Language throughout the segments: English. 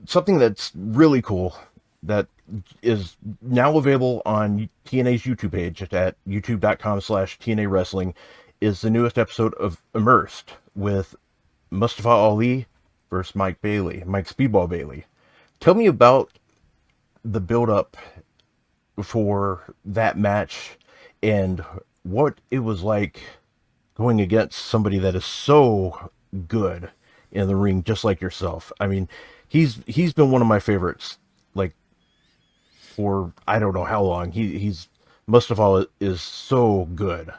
something that's really cool that is now available on TNA's YouTube page at youtube.com/TNA Wrestling is the newest episode of Immersed with Mustafa Ali versus Mike Speedball Bailey. Tell me about the build up for that match and what it was like going against somebody that is so good in the ring, just like yourself. I mean, he's been one of my favorites, like for I don't know how long. He's Mustafa is so good,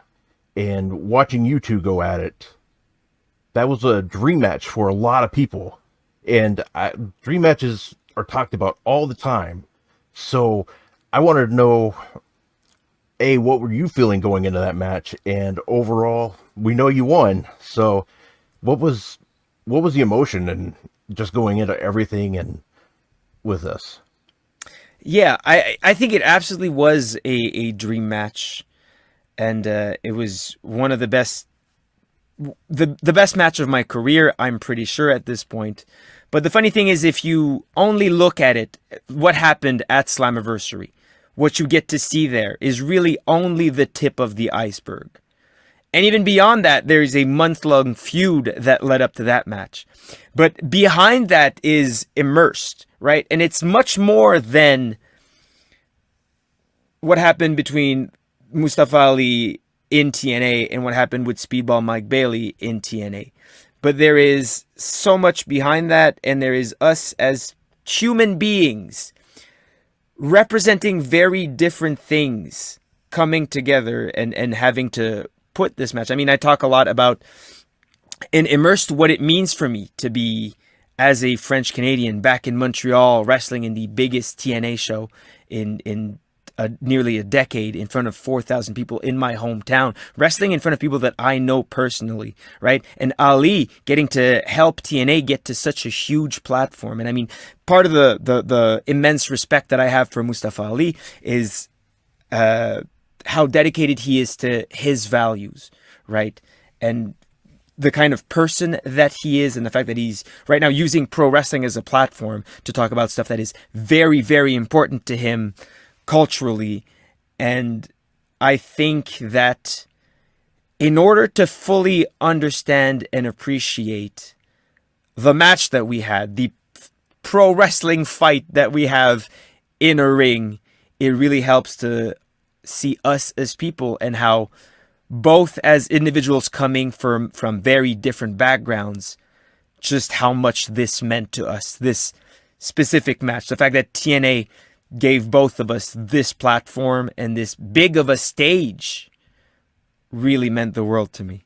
and watching you two go at it, that was a dream match for a lot of people, and dream matches are talked about all the time. So I wanted to know, A, what were you feeling going into that match? And overall, we know you won. So what was the emotion and just going into everything and with us? Yeah, I think it absolutely was a dream match, and it was one of the best match of my career, I'm pretty sure at this point. But the funny thing is, if you only look at it, what happened at Slammiversary, what you get to see there is really only the tip of the iceberg. And even beyond that, there is a month-long feud that led up to that match. But behind that is Immersed, right? And it's much more than what happened between Mustafa Ali in TNA and what happened with Speedball Mike Bailey in TNA. But there is so much behind that, and there is us as human beings representing very different things coming together and having to put this match. I mean, I talk a lot about in Immersed what it means for me to be as a French Canadian back in Montreal, wrestling in the biggest TNA show in nearly a decade in front of 4,000 people in my hometown, wrestling in front of people that I know personally, right? And Ali getting to help TNA get to such a huge platform. And I mean, part of the immense respect that I have for Mustafa Ali is how dedicated he is to his values, right? And the kind of person that he is, and the fact that he's right now using pro wrestling as a platform to talk about stuff that is very, very important to him culturally. And I think that in order to fully understand and appreciate the match that we had, the pro wrestling fight that we have in a ring, it really helps to see us as people and how both as individuals coming from very different backgrounds, just how much this meant to us, this specific match. The fact that TNA gave both of us this platform and this big of a stage really meant the world to me.